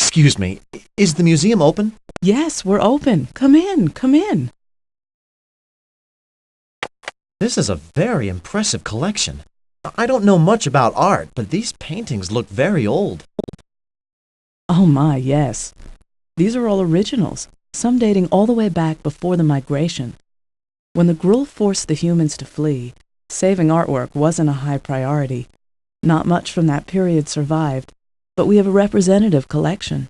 Excuse me, is the museum open? Yes, we're open. Come in, come in. This is a very impressive collection. I don't know much about art, but these paintings look very old. Oh my, yes. These are all originals, some dating all the way back before the migration. When the Gruul forced the humans to flee, saving artwork wasn't a high priority. Not much from that period survived, but we have a representative collection.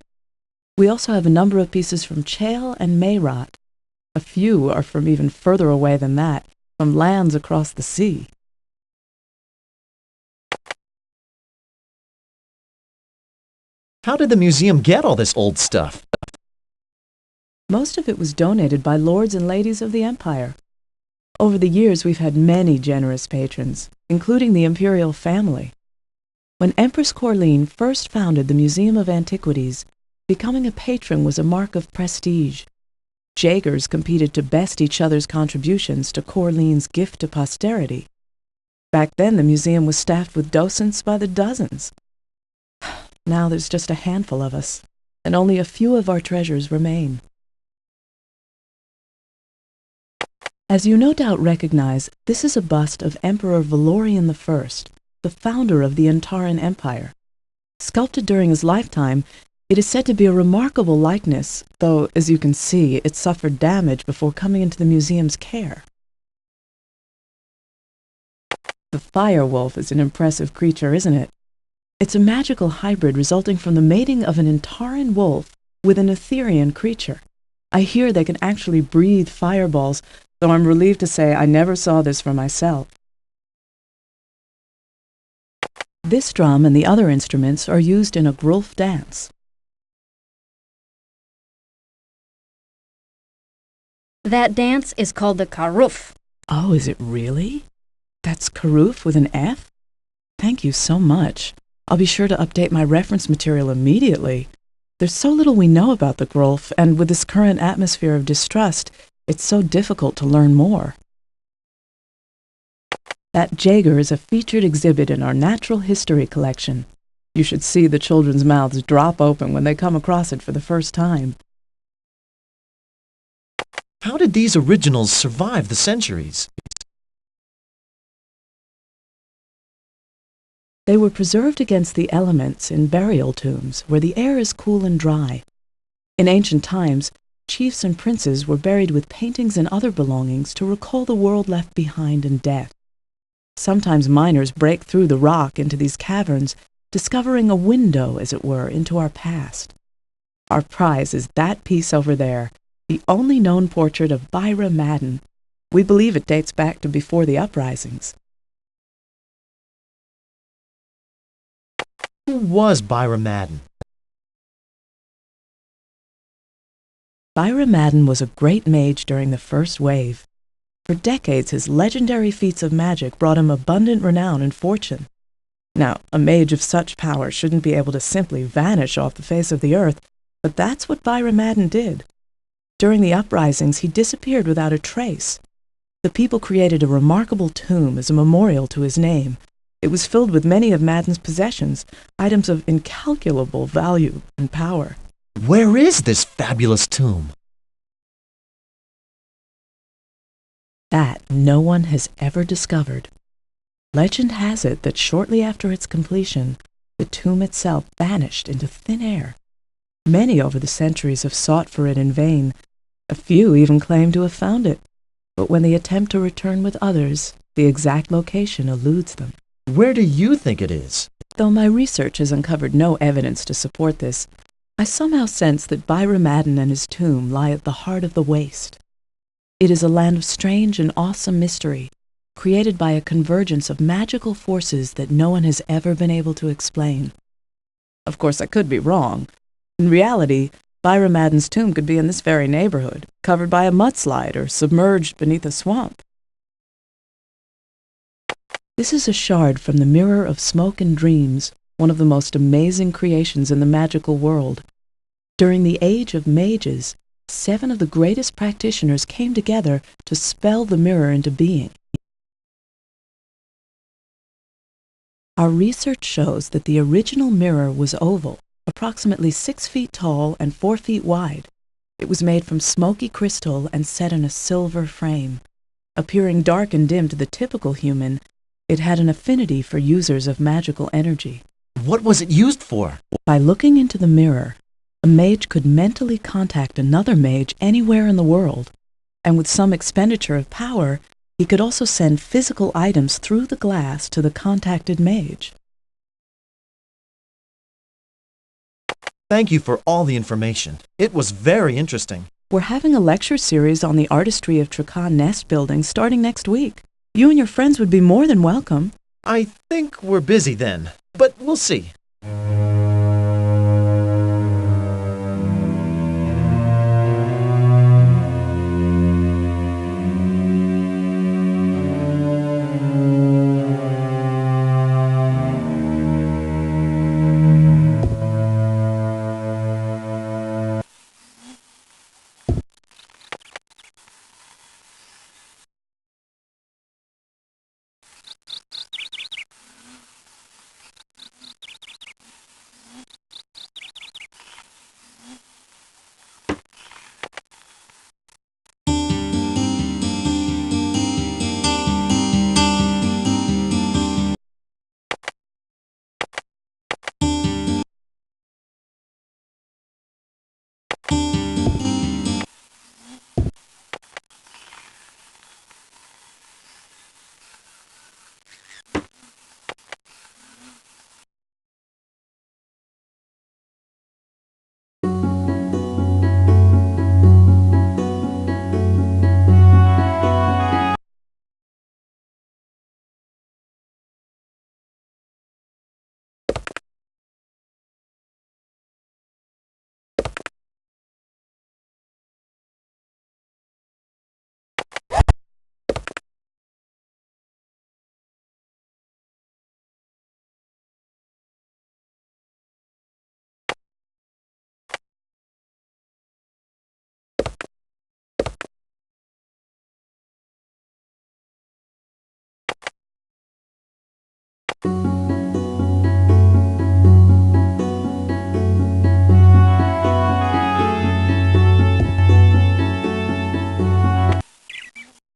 We also have a number of pieces from Chael and Mayrat. A few are from even further away than that, from lands across the sea. How did the museum get all this old stuff? Most of it was donated by lords and ladies of the empire. Over the years, we've had many generous patrons, including the imperial family. When Empress Corleen first founded the Museum of Antiquities, becoming a patron was a mark of prestige. Jaegers competed to best each other's contributions to Corleen's gift to posterity. Back then, the museum was staffed with docents by the dozens. Now there's just a handful of us, and only a few of our treasures remain. As you no doubt recognize, this is a bust of Emperor Valorian I, the founder of the Antaran Empire. Sculpted during his lifetime, it is said to be a remarkable likeness, though, as you can see, it suffered damage before coming into the museum's care. The fire wolf is an impressive creature, isn't it? It's a magical hybrid resulting from the mating of an Antaran wolf with an Etherian creature. I hear they can actually breathe fireballs, though I'm relieved to say I never saw this for myself. This drum and the other instruments are used in a Grulf dance. That dance is called the Karuf. Oh, is it really? That's Karuf with an F? Thank you so much. I'll be sure to update my reference material immediately. There's so little we know about the Grulf, and with this current atmosphere of distrust, it's so difficult to learn more. That Jaeger is a featured exhibit in our natural history collection. You should see the children's mouths drop open when they come across it for the first time. How did these originals survive the centuries? They were preserved against the elements in burial tombs, where the air is cool and dry. In ancient times, chiefs and princes were buried with paintings and other belongings to recall the world left behind in death. Sometimes miners break through the rock into these caverns, discovering a window, as it were, into our past. Our prize is that piece over there, the only known portrait of Byra Madden. We believe it dates back to before the uprisings. Who was Byra Madden? Byra Madden was a great mage during the First Wave. For decades, his legendary feats of magic brought him abundant renown and fortune. Now, a mage of such power shouldn't be able to simply vanish off the face of the earth, but that's what Byra Madden did. During the uprisings, he disappeared without a trace. The people created a remarkable tomb as a memorial to his name. It was filled with many of Madden's possessions, items of incalculable value and power. Where is this fabulous tomb? That no one has ever discovered. Legend has it that shortly after its completion, the tomb itself vanished into thin air. Many over the centuries have sought for it in vain. A few even claim to have found it. But when they attempt to return with others, the exact location eludes them. Where do you think it is? Though my research has uncovered no evidence to support this, I somehow sense that Byra Madden and his tomb lie at the heart of the waste. It is a land of strange and awesome mystery, created by a convergence of magical forces that no one has ever been able to explain. Of course, I could be wrong. In reality, Byra Madden's tomb could be in this very neighborhood, covered by a mudslide or submerged beneath a swamp. This is a shard from the Mirror of Smoke and Dreams, one of the most amazing creations in the magical world. During the Age of Mages, 7 of the greatest practitioners came together to spell the mirror into being. Our research shows that the original mirror was oval, approximately 6 feet tall and 4 feet wide. It was made from smoky crystal and set in a silver frame. Appearing dark and dim to the typical human, it had an affinity for users of magical energy. What was it used for? By looking into the mirror, a mage could mentally contact another mage anywhere in the world, and with some expenditure of power, he could also send physical items through the glass to the contacted mage. Thank you for all the information. It was very interesting. We're having a lecture series on the artistry of Trakan nest building starting next week. You and your friends would be more than welcome. I think we're busy then, but we'll see.